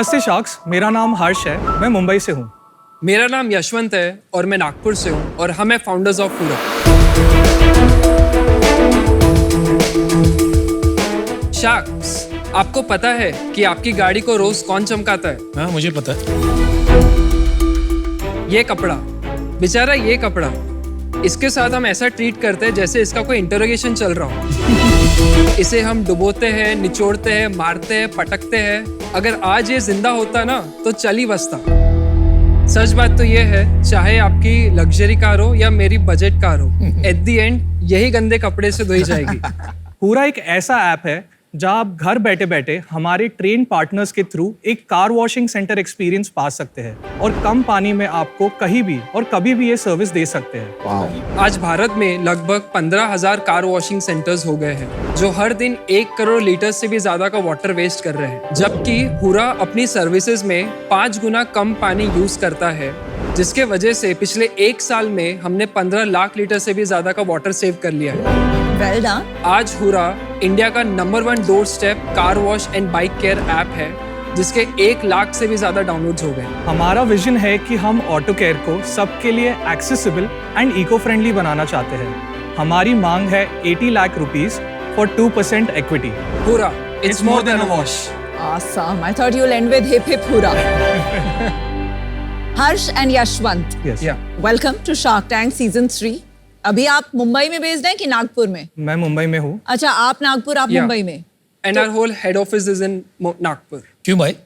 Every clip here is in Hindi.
नमस्ते शार्क्स, मेरा नाम हर्ष है, मैं मुंबई से हूँ। मेरा नाम यशवंत है और मैं नागपुर से हूँ और हम हैं फाउंडर्स ऑफ हुरा। शार्क्स, आपको पता है कि आपकी गाड़ी को रोज कौन चमकाता है? हाँ, मुझे पता है। ये कपड़ा, बेचारा ये कपड़ा, इसके साथ हम ऐसा ट्रीट करते हैं जैसे इसका कोई इंटरोगेशन चल रहा हो। इसे हम डुबोते हैं, निचोड़ते हैं, मारते हैं, पटकते हैं। अगर आज ये जिंदा होता ना तो चल ही बसता। सच बात तो ये है, चाहे आपकी लग्जरी कार हो या मेरी बजट कार हो, एट द एंड यही गंदे कपड़े से धोई जाएगी। हुरा एक ऐसा ऐप है जहां आप घर बैठे बैठे हमारे ट्रेन पार्टनर्स के थ्रू एक कार वॉशिंग सेंटर एक्सपीरियंस पा सकते हैं और कम पानी में आपको कहीं भी और कभी भी ये सर्विस दे सकते हैं। आज भारत में लगभग 15,000 कार वॉशिंग सेंटर्स हो गए हैं जो हर दिन 1 करोड़ लीटर से भी ज्यादा का वाटर वेस्ट कर रहे हैं, जबकि हुरा अपनी सर्विसेज में 5 गुना कम पानी यूज करता है, जिसके वजह से पिछले 1 साल में हमने 15 लाख लीटर से भी ज्यादा का वाटर सेव कर लिया है। Well done. आज हुरा इंडिया का number 1 door step car wash and bike care app है, जिसके 1 लाख से भी ज्यादा डाउनलोड्स हो गए। हमारा विजन है कि हम ऑटो केयर को सबके लिए एक्सेसिबल एंड इको फ्रेंडली बनाना चाहते हैं। हमारी मांग है 80 lakh rupees for 2% equity. Hurrah, it's more than a wash. Awesome. I thought you'll end with hip hip hurrah. Harsh and Yashwant, Yes. welcome to Shark Tank Season 3. अभी आप मुंबई में बेस्ड हैं कि नागपुर में? मैं मुंबई में हूँ। अच्छा, आप नागपुर, आप मुंबई में। And our whole head office is in Nagpur. क्यों भाई?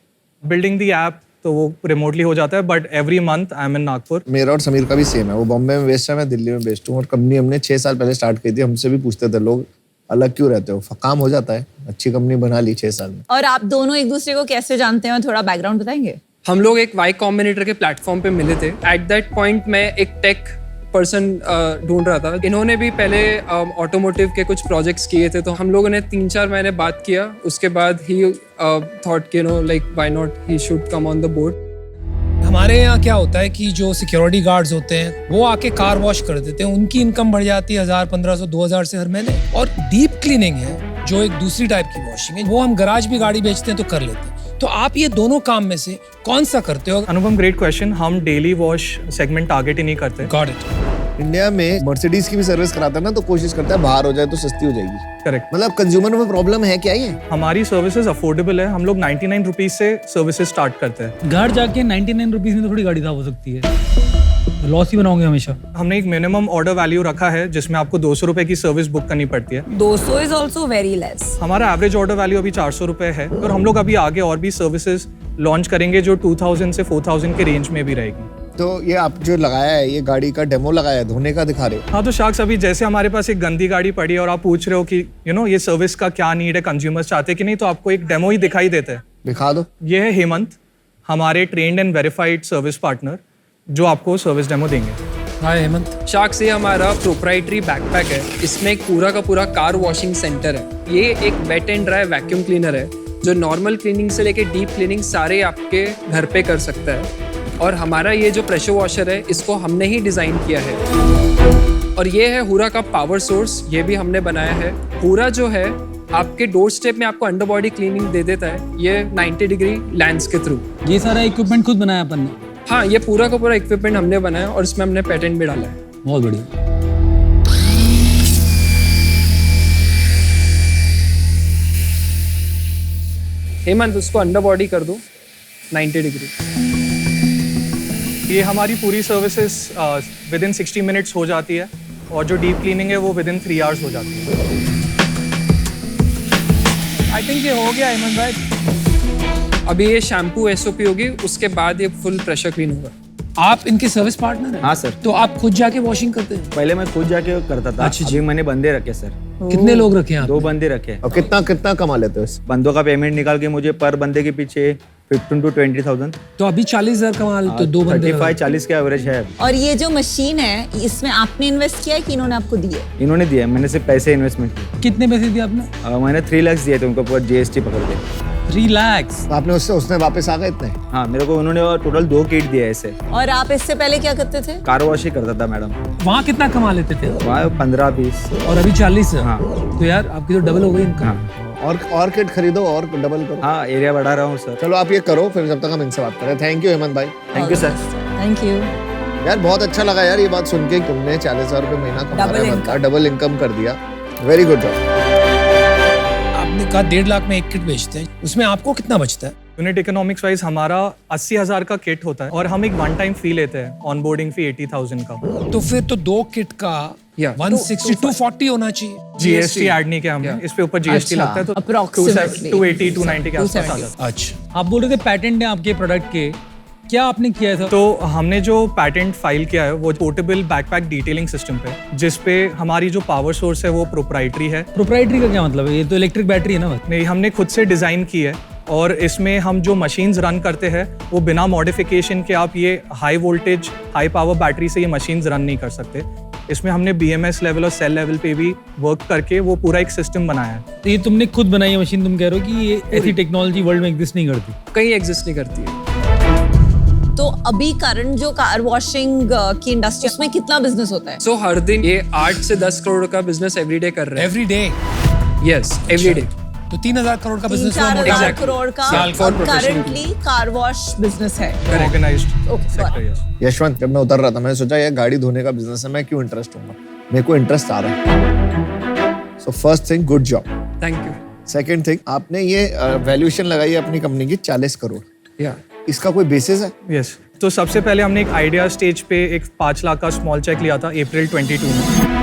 बिल्डिंग दी ऐप तो वो रिमोटली हो जाता है, but every month I am in Nagpur. मेरा और समीर का भी सेम है, वो बॉम्बे में बेस्ड है, मैं दिल्ली में बेस्ड हूँ। और कंपनी हमने 6 साल पहले स्टार्ट की थी। हमसे भी पूछते थे लोग, अलग क्यों रहते हो? काम हो जाता है, अच्छी कंपनी बना ली 6 साल में। और आप दोनों एक दूसरे को कैसे जानते हैं, थोड़ा बैकग्राउंड बताएंगे? हम लोग एक वाई कॉम्बिनेटर के प्लेटफॉर्म पे मिले थे। एट दैट पॉइंट मैं एक टेक पर्सन ढूंढ रहा था। इन्होंने भी पहले ऑटोमोटिव के कुछ प्रोजेक्ट्स किए थे, तो हम लोगों ने 3-4 महीने बात किया। उसके बाद ही थॉट कि no, like why not, he should come on the board. हमारे यहाँ क्या होता है कि जो सिक्योरिटी गार्ड्स होते हैं वो आके कार वॉश कर देते हैं, उनकी इनकम बढ़ जाती है 1000, 1500, 2000 से हर महीने। और डीप क्लीनिंग है जो एक दूसरी टाइप की वॉशिंग है, वो हम गराज भी गाड़ी बेचते हैं तो कर लेते हैं। तो आप ये दोनों काम में से कौन सा करते हो? अनुपम, ग्रेट क्वेश्चन। हम डेली वॉश सेगमेंट टारगेट ही नहीं करते। Got it. इंडिया में मर्सिडीज की भी सर्विस कराता है ना, तो कोशिश करता है बाहर हो जाए तो सस्ती हो जाएगी। करेक्ट। मतलब कंज्यूमर में प्रॉब्लम है क्या ये? हमारी सर्विसेज अफोर्डेबल है। हम लोग 99 रुपीज से सर्विसेज स्टार्ट करते हैं। घर जाके 99 रुपीज में थोड़ी गाड़ी साफ हो सकती है, लॉस ही बनाओगे हमेशा। हमने एक मिनिमम ऑर्डर वैल्यू रखा है जिसमें आपको 200 रुपए की सर्विस बुक करनी पड़ती है। 200 इज ऑल्सो वेरी लेस। हमारा एवरेज ऑर्डर वैल्यू अभी 400 रुपए है और हम लोग अभी आगे और भी सर्विसेज लॉन्च करेंगे जो 2000 से 4000 के रेंज में भी रहेगी। तो ये आप जो लगाया है, ये गाड़ी का डेमो लगाया है, धोने का दिखा रहे हो? हाँ, तो शार्क्स, अभी जैसे हमारे पास एक गंदी गाड़ी पड़ी है और आप पूछ रहे हो कि ये सर्विस का क्या नीड है, कंज्यूमर्स चाहते कि नहीं, तो आपको एक डेमो ही दिखाई देता है। दिखा दो। ये है हेमंत, हमारे trained and verified service partner, जो आपको सर्विस डेमो देंगे। हाय हेमंत। शार्क्स, ये हमारा प्रोप्राइटरी बैकपैक है। इसमें एक पूरा का पूरा कार वॉशिंग सेंटर है। ये एक wet and dry vacuum cleaner है जो नॉर्मल क्लीनिंग से लेके डीप क्लीनिंग सारे आपके घर पे कर सकता है। और हमारा ये जो प्रेशर वॉशर है, इसको हमने ही डिज़ाइन किया है। और ये है हुरा का पावर सोर्स, ये भी हमने बनाया है। हुरा जो है आपके डोर स्टेप में आपको अंडर बॉडी क्लीनिंग दे देता है, ये 90 डिग्री लेंस के थ्रू। ये सारा इक्विपमेंट खुद बनाया अपन ने? हाँ, ये पूरा का पूरा इक्विपमेंट हमने बनाया और इसमें हमने पेटेंट भी डाला है। बहुत बढ़िया। हेमंत, उसको अंडर बॉडी कर दो 90 डिग्री। ये हमारी पूरी सर्विसेज विद इन 60 मिनट्स हो जाती है और जो डीप क्लीनिंग है वो विद इन 3 आवर्स हो जाती है। आई थिंक ये हो गया हेमंत भाई। अभी ये शैम्पू एसओपी होगी, उसके बाद ये फुल प्रेशर क्लीन होगा। आप इनके सर्विस पार्टनर हैं? हाँ सर। तो आप खुद जाके वॉशिंग करते हैं? पहले मैं खुद जाके करता था। अच्छा जी। अभी मैंने बंदे रखे सर। कितने लोग रखे हैं आप? 2 बंदे रखे। और कितना कमा लेते हो इस? बंदों का पेमेंट निकाल के मुझे पर बंदे के पीछे 15 to 20,000। तो अभी 40,000 कमा लेते हो 2 बंदे? 35-40 के एवरेज है। और ये जो मशीन है, इसमें आपने इन्वेस्ट किया है कि इन्होंने आपको दी है? इन्होंने दिया, मैंने सिर्फ पैसे इन्वेस्टमेंट किए। कितने पैसे दिए आपने? मैंने 3 लाख दिए थे उनको, पूरा GST पकड़ के। 3 लाख? तो आपने उसने वापस आ गए इतने? हाँ, मेरे को उन्होंने टोटल 2 किट दिया ऐसे। और आप इससे पहले क्या करते थे? कार वॉश ही करता था मैडम। वहाँ कितना कमा लेते थे? वहाँ 15-20। और अभी 40 है? हाँ। तो यार आपकी तो डबल हो गई इनकम। हाँ। और किट खरीदो और डबल करो। हाँ एरिया बढ़ा रहा हूँ सर। चलो आप ये करो, फिर जब तक हम इनसे बात करें। थैंक यू हेमंत भाई। Thank you sir. Thank you. यार बहुत अच्छा लगा यार ये बात सुन के, तुमने 40,000 रुपए महीना कमा Double रहा है, income। डबल इनकम कर दिया। Very good job. आपने कहा 1.5 लाख में एक किट बेचते हैं, उसमें आपको कितना बचता है? यूनिट इकोनॉमिक्स वाइज हमारा 80,000 का किट होता है और हम एक वन टाइम फी लेते हैं, ऑनबोर्डिंग फी 80,000 का। तो फिर तो 2 किट का Yeah. 160 240 होना चाहिए। जीएसटी ऐड नहीं किया हमने, इस पे ऊपर जीएसटी अच्छा, लगता है तो approximately 280 290 के आसपास आ जाता है। अच्छा, आप बोल रहे थे पैटेंट है आपके प्रोडक्ट के, क्या आपने किया है सर? तो हमने जो पैटेंट फाइल किया है वो पोर्टेबल बैकपैक डिटेलिंग सिस्टम पे, जिसपे हमारी जो पावर सोर्स है वो प्रोप्राइटरी है। प्रोप्राइटरी का क्या मतलब है? ये तो इलेक्ट्रिक बैटरी है ना बस। नहीं, हमने खुद से डिजाइन की है और इसमें हम जो मशीन्स रन करते हैं वो बिना मॉडिफिकेशन के आप ये high voltage high power battery से ये मशीन्स रन नहीं कर सकते। इसमें हमने BMS लेवल और सेल लेवल पे भी वर्क करके वो पूरा एक सिस्टम बनाया है। तो ये तुमने खुद बनाई है मशीन, तुम कह रहे हो कि ये ऐसी टेक्नोलॉजी वर्ल्ड में एग्जिस्ट नहीं करती? कहीं एग्जिस्ट नहीं करती है। तो अभी करंट जो कार वॉशिंग की इंडस्ट्री उसमें कितना बिजनेस होता है? सो हर दिन ये 8 से 10 करोड़ का बिजनेस एवरीडे कर रहे हैं। Every day. Yes, everyday. तो 3,000 करोड़ का बिजनेस हुआ 3-4 हजार Exactly. करोड़ का साल for professional currently car wash business है। Organised Okay, sector, yes. Yashwant, जब मैं उतर रहा था मैंने सोचा यार गाड़ी धोने का बिजनेस है, मैं क्यों इंटरेस्ट हूँ, मेरे को इंटरेस्ट आ रहा है। So first thing, good job. Thank you. Second thing, आपने ये वैल्यूएशन लगाई है अपनी कंपनी की 40 करोड़, या इसका कोई बेसिस है? यस, तो सबसे पहले हमने एक आइडिया स्टेज पे एक 5 लाख का स्मॉल चेक लिया था अप्रैल 22 में।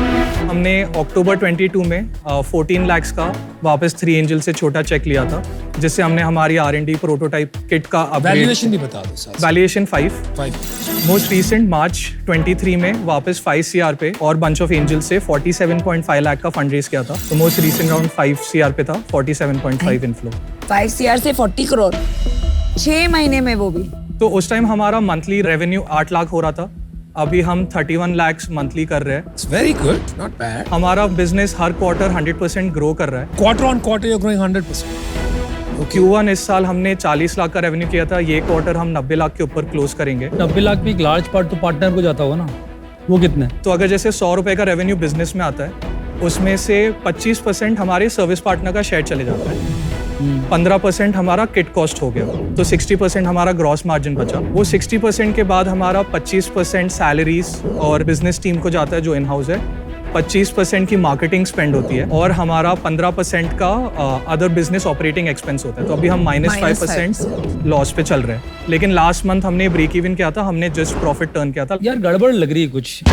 हमने अक्टूबर 22 में 14 लाख का वापस 3 एंजल से छोटा चेक लिया था, जिससे हमने हमारी R&D प्रोटोटाइप किट का वैल्यूएशन भी बता दो साथ। वैल्यूएशन 5। 5। मोस्ट रिसेंट मार्च 23 में वापस 5 CR पे और बंच ऑफ एंजल से 47.5 लाख का फंड रेज किया था। तो मोस्ट रिसेंट राउंड 5 CR पे था, 47.5 इनफ्लो। 5 CR से 40 करोड़ 6 महीने में, वो भी। तो उस टाइम हमारा मंथली रेवेन्यू 8 लाख हो रहा था, अभी हम 31 लाख मंथली कर रहे हैं। It's very good, not bad. हमारा बिजनेस हर क्वार्टर 100% ग्रो कर रहा है। Quarter on quarter you are growing 100%। Q1 इस साल हमने 40 लाख का रेवेन्यू किया था, ये क्वार्टर हम 90 लाख के ऊपर क्लोज करेंगे। 90 लाख में एक लार्ज पार्ट तो पार्टनर को जाता होगा ना, वो कितना है? तो अगर जैसे 100 रुपए का रेवेन्यू बिजनेस में आता है, उसमें से 25% हमारे सर्विस पार्टनर का शेयर चले जाता है, 15% हमारा किट कॉस्ट हो गया, तो 60% हमारा ग्रॉस मार्जिन बचा। वो 60% के बाद हमारा 25% सैलरीज और बिजनेस टीम को जाता है जो इन हाउस है, 25% की मार्केटिंग स्पेंड होती है और हमारा 15% का अदर बिजनेस ऑपरेटिंग एक्सपेंस होता है। तो अभी हम -5% लॉस पे चल रहे हैं, लेकिन लास्ट मंथ हमने ब्रेक इवन किया था, हमने जस्ट प्रॉफिट टर्न किया था। यार गड़बड़ लग रही है कुछ।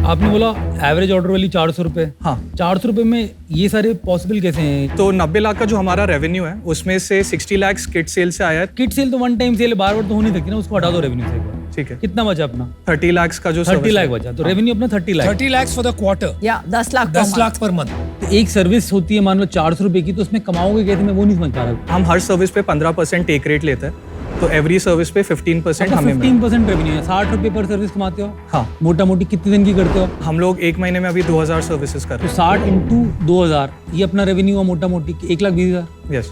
आपने बोला एवरेज ऑर्डर वैल्यू 400 रुपए। हाँ, 400 रुपए में ये सारे पॉसिबल कैसे हैं? तो 90 लाख का जो हमारा रेवेन्यू है उसमें से 60 लाख किट सेल से आया है। किट सेल तो वन टाइम सेल बार बार तो हो नहीं सकती ना, उसको हटा दो रेवेन्यू से एक बार। ठीक है, कितना बचा अपना? 30 लाख का जो 30 service लाख है। बचा, तो रेवेन्यू अपना 30 lakh. 30 lakhs for the quarter, या 10 लाख 10 लाख पर मंथ। तो एक सर्विस होती है मान लो 400 रुपए की, तो उसमें कमाओगे कैसे? मैं वो नहीं समझ पा रहा। हम हर सर्विस पे 15% टेक रेट लेते हैं, तो एवरी सर्विस पे 15% हमें मिलता 15% रेवेन्यू है, 60 रुपए पर सर्विस कमाते हो। हाँ। मोटा मोटी कितने दिन की करते हो? हम लोग एक महीने में अभी 2000 सर्विसेज कर तो रहे 60 इंटू 2000 ये अपना रेवेन्यू हुआ मोटा मोटी 1,20,000। हैं। यस,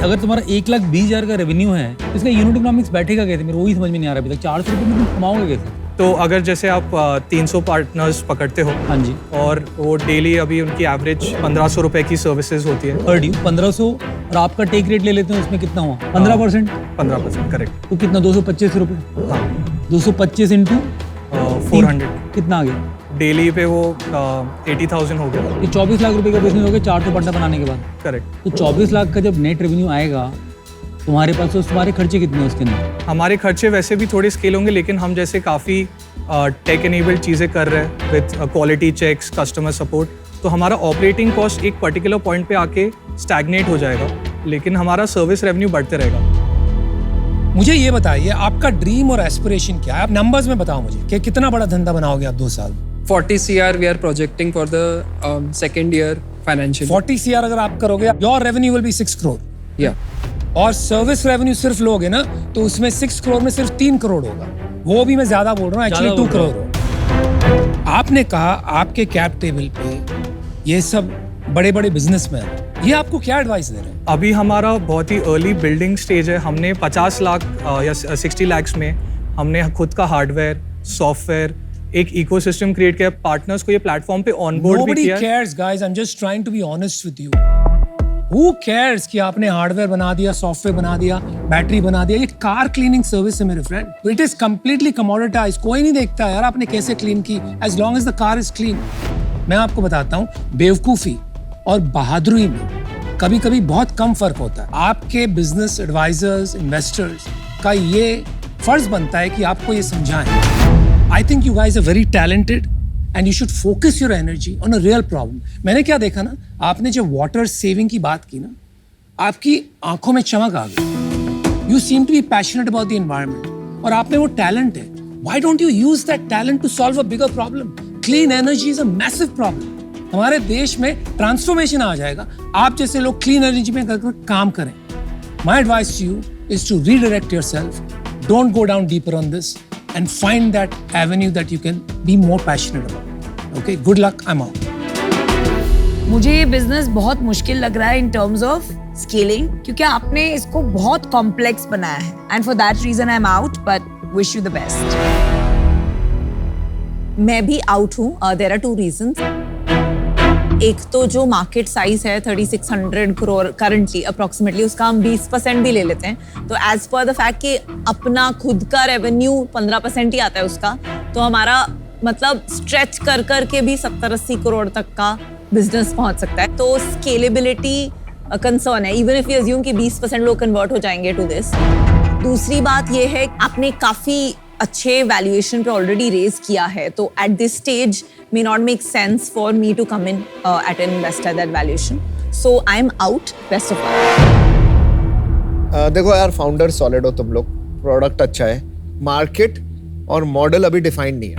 अगर तुम्हारा 1,20,000 का रेवेन्यू है तो इसका यूनिट इकोनॉमिक्स बैठेगा कैसे? मेरे वही समझ में नहीं आ रहा अभी तक। 400 रुपए में तुम कमाओगे कैसे? तो अगर जैसे आप 300 पार्टनर्स पकड़ते हो हाँ जी, और वो डेली अभी उनकी एवरेज 1500 रुपए की सर्विसेज होती है। पर ड्यू 1500 और आपका टेक रेट ले लेते हैं, उसमें कितना हुआ? 15%। 15% करेक्ट। तो कितना? 225 रुपए। हाँ, 225 इंटू 400 कितना आ गया? डेली पे वो 80,000 हो गया। ये 24 लाख रुपए का बिजनेस हो गया 400 पार्टनर बनाने के बाद। करेक्ट। तो 24 लाख का जब नेट रेवेन्यू आएगा तुम्हारे पास, तो तुम्हारे खर्चे कितने हैं उसके अंदर? हमारे खर्चे वैसे भी थोड़े स्केल होंगे, लेकिन हम जैसे काफ़ी टेक एनेबल्ड चीज़ें कर रहे हैं with quality checks, customer support, तो हमारा ऑपरेटिंग कॉस्ट एक पर्टिकुलर पॉइंट पे आके स्टैग्नेट हो जाएगा, लेकिन हमारा सर्विस रेवेन्यू बढ़ते रहेगा। मुझे ये बताइए आपका ड्रीम और एस्पिरेशन क्या है? आप नंबर्स में बताओ मुझे कि कितना बड़ा धंधा बनाओगे आप 2 साल? 40 CR we are projecting for the second year financial. 40 CR अगर आप करोगे, your revenue will be 6 crore. Yeah. और सर्विस रेवेन्यू सिर्फ लोगे ना तो उसमें 6 करोड़ में सिर्फ 3 करोड़ होगा। वो भी मैं ज्यादा बोल रहा हूँ, एक्चुअली 2 करोड़ हो। आपने कहा आपके कैप टेबल पे ये सब बड़े बड़े बिजनेसमैन, ये आपको क्या एडवाइस दे रहे हैं? अभी हमारा बहुत ही अर्ली बिल्डिंग स्टेज है। हमने 50 लाख या 60 लाख में हमने खुद का हार्डवेयर, सॉफ्टवेयर, एक इकोसिस्टम क्रिएट किया, पार्टनर्स को ये प्लेटफॉर्म पे ऑनबोर्ड भी Nobody किया। cares, guys. I'm just trying to be honest with you. Who cares कि आपने हार्डवेयर बना दिया, सॉफ्टवेयर बना दिया, बैटरी बना दिया? ये कार क्लीनिंग सर्विस है मेरे friend. It is completely commoditised. कोई नहीं देखता यार आपने कैसे क्लीन की, as long as the car is clean. मैं आपको बताता हूँ, बेवकूफी और बहादुरी में कभी कभी बहुत कम फर्क होता है। आपके बिजनेस एडवाइजर्स, इन्वेस्टर्स का ये फर्ज बनता है कि आपको ये समझाएं। I think you guys are very talented and you should focus your energy on a real problem. मैंने क्या देखा ना, आपने जब वाटर सेविंग की बात की ना, आपकी आंखों में चमक आ गई। You seem to be passionate about the environment और आप में वो टैलेंट है। Why don't you use that talent to solve a bigger problem? Clean energy is a massive problem. हमारे देश में ट्रांसफॉर्मेशन आ जाएगा आप जैसे लोग क्लीन एनर्जी में काम करें। My advice to you is to redirect yourself, don't go down deeper on this and find that avenue that you can be more passionate about. Okay, good luck. I'm out. मुझे ये बिजनेस बहुत मुश्किल लग रहा है इन टर्म्स ऑफ स्केलिंग, क्योंकि आपने इसको बहुत कॉम्प्लेक्स बनाया है and for that reason I am out, but wish you the best. मैं भी आउट हूँ। There are 2 reasons. एक तो जो मार्केट साइज है 3600 करोड़ करंटली अप्रोक्सीमेटली, उसका हम 20% भी ले लेते हैं, तो एज पर द फैक्ट कि अपना खुद का रेवेन्यू 15% ही आता है उसका, तो हमारा मतलब स्ट्रेच कर कर के भी 70-80 करोड़ तक का बिजनेस पहुंच सकता है। तो स्केलेबिलिटी कंसर्न है, इवन इफ यू अज्यूम कि 20% लोग कन्वर्ट हो जाएंगे टू दिस। दूसरी बात ये है, आपने काफी अच्छे वैल्यूएशन पे ऑलरेडी रेज किया है, तो at this stage may not make sense for me to come in at an investor that valuation. So I'm out. Best of luck. देखो यार, फाउंडर सॉलिड हो तुम लोग, प्रोडक्ट अच्छा है, मार्केट और मॉडल अभी डिफाइंड नहीं है।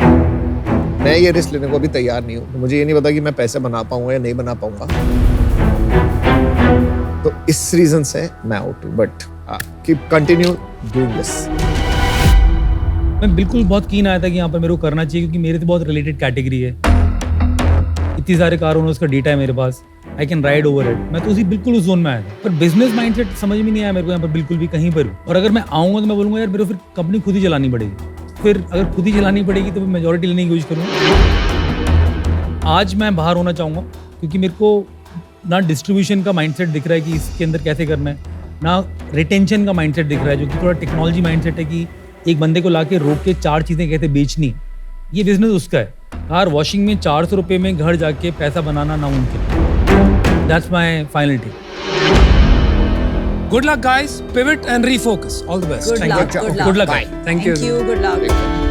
मैं ये रिस्क लेने को अभी तैयार नहीं हूँ। मुझे ये नहीं पता कि मैं पैसे बना पाऊंगा या नहीं बना पाऊंगा, तो इस रीजन से मैं आउट हूँ। But keep continue doing this. मैं बिल्कुल बहुत कीन आया था कि यहाँ पर मेरे को करना चाहिए, क्योंकि मेरे तो बहुत रिलेटेड कैटेगरी है। इतनी सारे कार ओनर्स का डेटा है मेरे पास, I can ride over it. मैं तो बिल्कुल उस जोन में आया था, पर बिजनेस माइंडसेट समझ में नहीं आया मेरे को यहाँ पर बिल्कुल भी, कहीं पर भी। और अगर मैं आऊँगा तो मैं बोलूँगा यार मेरे को फिर कंपनी खुद ही चलानी पड़ेगी। फिर अगर खुद ही चलानी पड़ेगी तो मेजोरिटी लेने की कोशिश करूँगा। आज मैं बाहर होना चाहूँगा, क्योंकि मेरे को ना डिस्ट्रीब्यूशन का माइंडसेट दिख रहा है कि इसके अंदर कैसे करना है, ना रिटेंशन का माइंडसेट दिख रहा है, जो कि थोड़ा टेक्नोलॉजी माइंडसेट है कि एक बंदे को लाके रोक के 4 चीजें कहते बेचनी। ये बिजनेस उसका है। कार वॉशिंग में 400 रुपये में घर जाके पैसा बनाना नामुमकिन। That's my final take. Good luck, guys. Pivot and refocus. All the best. Good luck. Good luck. Good luck. Thank you. Good luck.